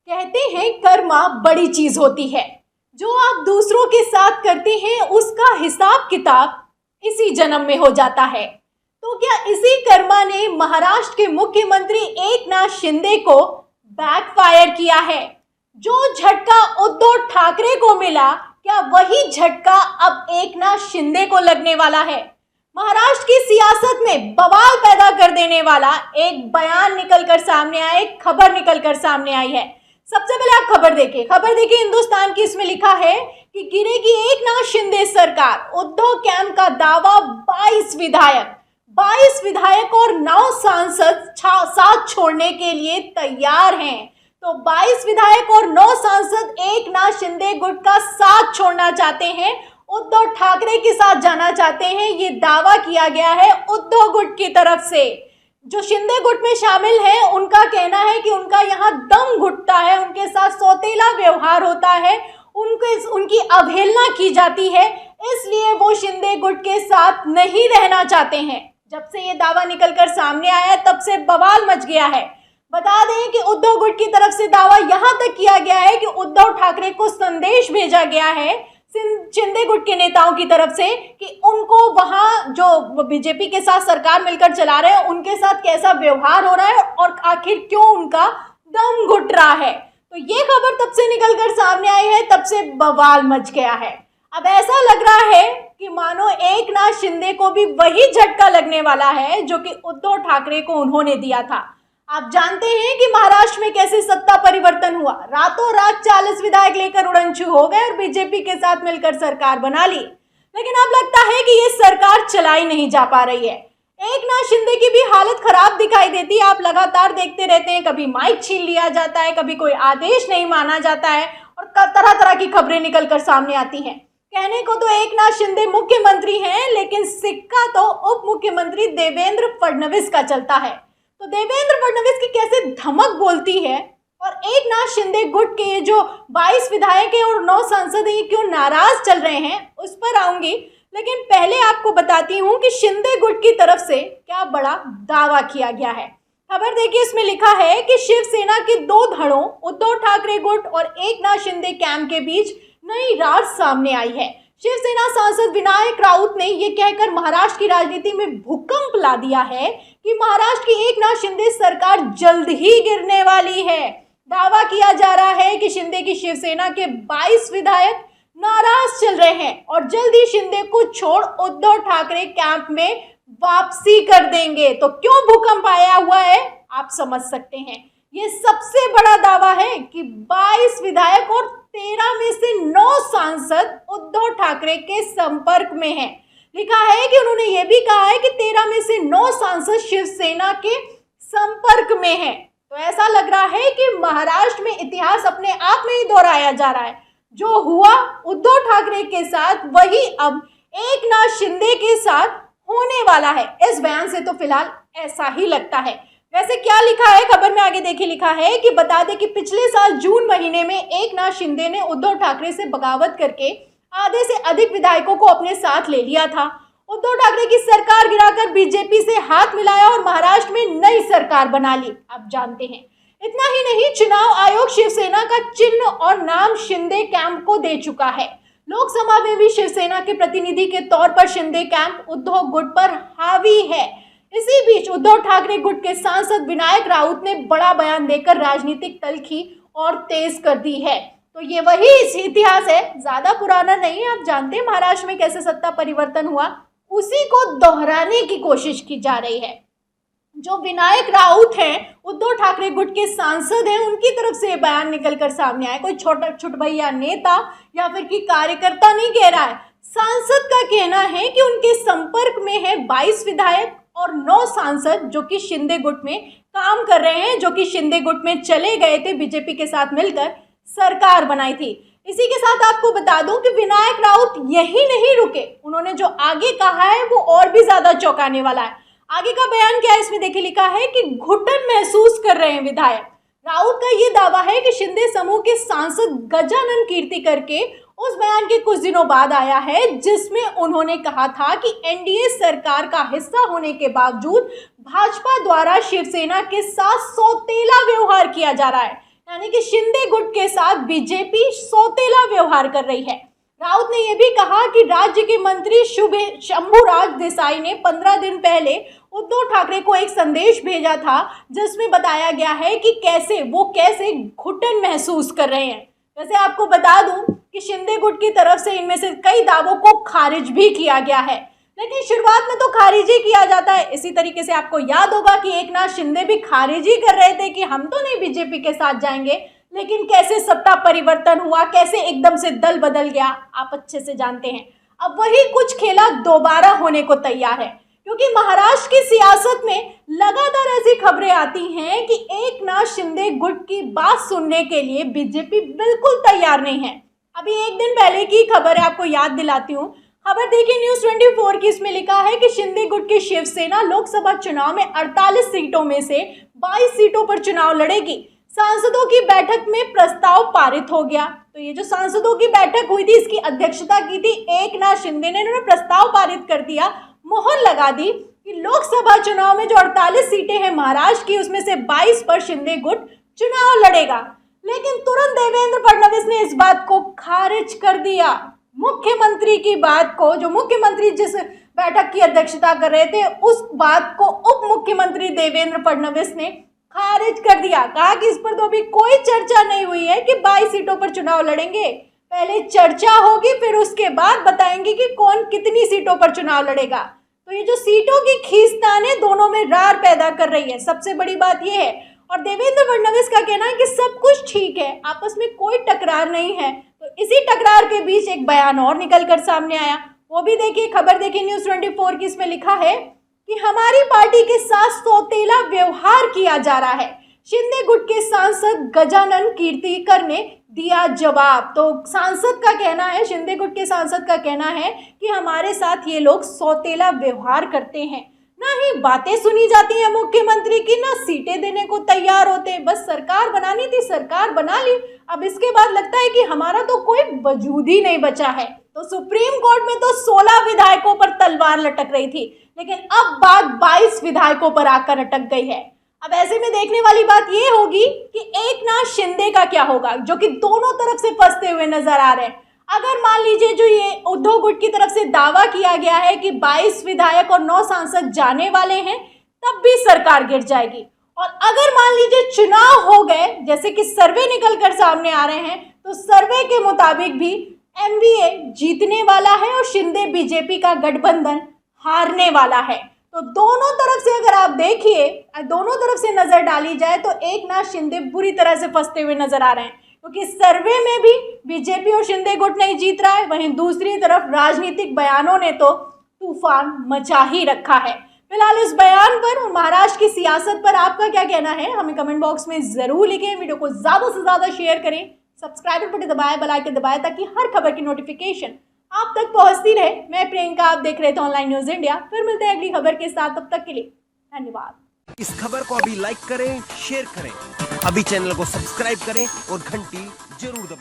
कहते हैं कर्मा बड़ी चीज होती है। जो आप दूसरों के साथ करते हैं उसका हिसाब किताब इसी जन्म में हो जाता है। तो क्या इसी कर्मा ने महाराष्ट्र के मुख्यमंत्री एकनाथ शिंदे को बैकफायर किया है? जो झटका उद्धव ठाकरे को मिला, क्या वही झटका अब एकनाथ शिंदे को लगने वाला है? महाराष्ट्र की सियासत में बवाल पैदा कर देने वाला एक बयान निकलकर सामने आया, एक खबर निकलकर सामने आई है। सबसे पहले आप खबर देखिए हिंदुस्तान की। इसमें लिखा है कि गिरेगी एकनाथ शिंदे सरकार, उद्धव कैंप का दावा। 22 विधायक और 9 सांसद साथ छोड़ने के लिए तैयार हैं। तो 22 विधायक और 9 सांसद एकनाथ शिंदे गुट का साथ छोड़ना चाहते हैं, उद्धव ठाकरे के साथ जाना चाहते हैं। ये दावा किया गया है उद्धव गुट की तरफ से। जो शिंदे गुट में शामिल है उनका कहना है कि उनका यहाँ दम घुटता है, उनके साथ सौतेला व्यवहार होता है, उनकी अवहेलना की जाती है, इसलिए वो शिंदे गुट के साथ नहीं रहना चाहते हैं। जब से ये दावा निकलकर सामने आया तब से बवाल मच गया है। बता दें कि उद्धव गुट की तरफ से दावा यहां तक किया गया है कि उद्धव ठाकरे को संदेश भेजा गया है शिंदे गुट के नेताओं की तरफ से कि उनको वहां जो बीजेपी के साथ सरकार मिलकर चला रहे हैं उनके साथ कैसा व्यवहार हो रहा है और आखिर क्यों उनका दम घुट रहा है। तो ये खबर तब से निकलकर सामने आई है, तब से बवाल मच गया है। अब ऐसा लग रहा है कि मानो एकनाथ शिंदे को भी वही झटका लगने वाला है जो कि उद्धव ठाकरे को उन्होंने दिया था। आप जानते हैं कि महाराष्ट्र में कैसे सत्ता परिवर्तन हुआ। रातों रात 40 विधायक लेकर उड़नछू हो गए और बीजेपी के साथ मिलकर सरकार बना ली। लेकिन अब लगता है कि ये सरकार चलाई नहीं जा पा रही है। एकनाथ शिंदे की भी हालत खराब दिखाई देती है। आप लगातार देखते रहते हैं, कभी माइक छीन लिया जाता है, कभी कोई आदेश नहीं माना जाता है और तरह तरह की खबरें निकलकर सामने आती हैं। कहने को तो एकनाथ शिंदे मुख्यमंत्री हैं, लेकिन सिक्का तो उप मुख्यमंत्री देवेंद्र फडणवीस का चलता है। तो देवेंद्र फडणवीस की कैसे धमक बोलती है और एकनाथ शिंदे गुट के जो 22 विधायक हैं और 9 सांसद हैं क्यों नाराज चल रहे हैं, उस पर आऊंगी। लेकिन पहले आपको बताती हूं कि शिंदे गुट की तरफ से क्या बड़ा दावा किया गया है। खबर देखिए, इसमें लिखा है कि शिवसेना के 2 धड़ों उद्धव ठाकरे गुट और एकनाथ शिंदे कैंप के बीच नई रार सामने आई है। शिवसेना सांसद विनायक राउत ने यह कहकर महाराष्ट्र की राजनीति में भूकंप ला दिया है कि महाराष्ट्र की एकनाथ शिंदे सरकार जल्द ही गिरने वाली है। दावा किया जा रहा है कि शिंदे की शिवसेना के 22 विधायक नाराज चल रहे हैं और जल्द ही शिंदे को छोड़ उद्धव ठाकरे कैंप में वापसी कर देंगे। तो क्यों भूकंप आया हुआ है आप समझ सकते हैं। ये सबसे बड़ा दावा है कि 22 विधायक और 13 में से 9 सांसद उद्धव ठाकरे के संपर्क में हैं। लिखा है कि उन्होंने ये भी कहा है कि 13 में से 9 सांसद शिवसेना के संपर्क में हैं। तो ऐसा लग रहा है कि महाराष्ट्र में इतिहास अपने आप में ही दोहराया जा रहा है। जो हुआ उद्धव ठाकरे के साथ वही अब एकनाथ शिंदे के साथ होने वाला है। इस बयान से तो फिलहाल ऐसा ही लगता है। वैसे क्या लिखा है खबर में, आगे देखिए। लिखा है कि बता दें कि पिछले साल जून महीने में एकनाथ शिंदे ने उद्धव ठाकरे से बगावत करके आधे से अधिक विधायकों को अपने साथ ले लिया था। उद्धव ठाकरे की सरकार गिराकर बीजेपी से हाथ मिलाया और महाराष्ट्र में नई सरकार बना ली। आप जानते हैं, इतना ही नहीं, चुनाव आयोग शिवसेना का चिन्ह और नाम शिंदे कैंप को दे चुका है। लोकसभा में भी शिवसेना के प्रतिनिधि के तौर पर शिंदे कैंप उद्धव गुट पर हावी है। इसी बीच उद्धव ठाकरे गुट के सांसद विनायक राउत ने बड़ा बयान देकर राजनीतिक तल्खी और तेज कर दी है। तो ये वही इतिहास है, ज्यादा पुराना नहीं है। आप जानते हैं महाराष्ट्र में कैसे सत्ता परिवर्तन हुआ, उसी को दोहराने की कोशिश की जा रही है। जो विनायक राउत हैं, उद्धव ठाकरे गुट के सांसद हैं, उनकी तरफ से बयान निकलकर सामने आया। कोई छोटा छुटभैया नेता या फिर की कार्यकर्ता नहीं कह रहा है। सांसद का कहना है कि उनके संपर्क में है 22 विधायक और 9 सांसद जो कि शिंदे गुट में काम कर रहे हैं, जो कि शिंदे गुट में चले गए थे, बीजेपी के साथ मिलकर सरकार बनाई थी। इसी के साथ आपको बता दूं कि विनायक राउत यही नहीं रुके, उन्होंने जो आगे कहा है वो और भी ज्यादा चौंकाने वाला है। आगे का बयान क्या है, इसमें देखिए लिखा है कि घुटन महसूस कर रहे हैं विधायक। राउत का ये दावा है कि शिंदे समूह के सांसद गजानन कीर्तिकर के उस बयान के कुछ दिनों बाद आया है जिसमें उन्होंने कहा था कि एनडीए सरकार का हिस्सा होने के बावजूद भाजपा द्वारा शिवसेना के साथ सौतेला व्यवहार किया जा रहा है। यानी कि शिंदे गुट के साथ बीजेपी सौतेला व्यवहार कर रही है। राउत ने यह भी कहा कि राज्य के मंत्री शंभुराज देसाई ने 15 दिन पहले उद्धव ठाकरे को एक संदेश भेजा था जिसमें बताया गया है कि कैसे घुटन महसूस कर रहे हैं। वैसे आपको बता दूं कि शिंदे गुट की तरफ से इनमें से कई दावों को खारिज भी किया गया है, लेकिन शुरुआत में तो खारिज ही किया जाता है। इसी तरीके से आपको याद होगा कि एकनाथ शिंदे भी खारिज ही कर रहे थे कि हम तो नहीं बीजेपी के साथ जाएंगे, लेकिन कैसे सत्ता परिवर्तन हुआ, कैसे एकदम से दल बदल गया, आप अच्छे से जानते हैं। अब वही कुछ खेला दोबारा होने को तैयार है, क्योंकि महाराष्ट्र की सियासत में लगातार ऐसी खबरें आती हैं कि एकनाथ शिंदे गुट की बात सुनने के लिए बीजेपी बिल्कुल तैयार नहीं है। अभी एक दिन पहले की खबर है, आपको याद दिलाती हूँ। खबर देखिए न्यूज़ 24 की, इसमें लिखा है कि शिंदे गुट की शिवसेना लोकसभा चुनाव में 48 सीटों में से 22 सीटों पर चुनाव लड़ेगी। सांसदों की बैठक में प्रस्ताव पारित हो गया। तो ये जो सांसदों की बैठक हुई थी, इसकी अध्यक्षता की थी एकनाथ शिंदे ने। इन्होंने प्रस्ताव पारित कर दिया, मोहर लगा दी कि लोकसभा चुनाव में जो 48 सीटें हैं महाराष्ट्र की, उसमें से 22 पर शिंदे गुट चुनाव लड़ेगा। लेकिन तुरंत देवेंद्र फडणवीस ने इस बात को खारिज कर दिया। मुख्यमंत्री की बात को, जो मुख्यमंत्री जिस बैठक की अध्यक्षता कर रहे थे, उस बात को उप मुख्यमंत्री देवेंद्र फडणवीस ने खारिज कर दिया। कहा कि इस पर तो अभी कोई चर्चा नहीं हुई है कि 22 सीटों पर चुनाव लड़ेंगे, पहले चर्चा होगी फिर उसके बाद बताएंगे कि कौन कितनी सीटों पर चुनाव लड़ेगा। तो ये जो सीटों की खींचतान है दोनों में रार पैदा कर रही है, सबसे बड़ी बात यह है। और देवेंद्र फडणवीस का कहना है कि सब कुछ ठीक है, आपस में कोई टकरार नहीं है। तो इसी टकरार के बीच एक बयान और निकल कर सामने आया, वो भी देखिए, खबर देखिए न्यूज़ 24 की, इसमें लिखा है कि हमारी पार्टी के साथ सौतेला व्यवहार किया जा रहा है। शिंदे गुट के सांसद गजानन कीर्तिकर ने दिया जवाब। तो सांसद का कहना है, शिंदे गुट के सांसद का कहना है कि हमारे साथ ये लोग सौतेला व्यवहार करते हैं, ना ही बातें सुनी जाती हैं मुख्यमंत्री की, ना सीटें देने को तैयार होते। बस सरकार बनानी थी, सरकार बना ली, अब इसके बाद लगता है कि हमारा तो कोई वजूद ही नहीं बचा है। तो सुप्रीम कोर्ट में तो 16 विधायकों पर तलवार लटक रही थी, लेकिन अब बात 22 विधायकों पर आकर अटक गई है। अब ऐसे में देखने वाली बात ये होगी कि एकनाथ शिंदे का क्या होगा, जो कि दोनों तरफ से फंसते हुए नजर आ रहे हैं। अगर मान लीजिए जो ये उद्धव गुट की तरफ से दावा किया गया है कि 22 विधायक और 9 सांसद जाने वाले हैं, तब भी सरकार गिर जाएगी। और अगर मान लीजिए चुनाव हो गए, जैसे कि सर्वे निकल कर सामने आ रहे हैं, तो सर्वे के मुताबिक भी एमवीए जीतने वाला है और शिंदे बीजेपी का गठबंधन हारने वाला है। तो दोनों तरफ से अगर आप देखिए, दोनों तरफ से नजर डाली जाए तो एकनाथ शिंदे बुरी तरह से फंसते हुए नजर आ रहे हैं, क्योंकि सर्वे में भी बीजेपी और शिंदे गुट नहीं जीत रहा है, वहीं दूसरी तरफ राजनीतिक बयानों ने तो तूफान मचा ही रखा है। फिलहाल इस बयान पर और महाराष्ट्र की सियासत पर आपका क्या कहना है, हमें कमेंट बॉक्स में जरूर लिखें। वीडियो को ज्यादा से ज्यादा शेयर करें, सब्सक्राइब बटन दबाएं, बेल आइकन दबाएं, ताकि हर खबर की नोटिफिकेशन आप तक पहुंचती रहे। मैं प्रियंका, आप देख रहे थे ऑनलाइन न्यूज इंडिया। फिर मिलते हैं अगली खबर के साथ, तब तक के लिए धन्यवाद। इस खबर को अभी लाइक करें, शेयर करें, अभी चैनल को सब्सक्राइब करें और घंटी जरूर दबाएं।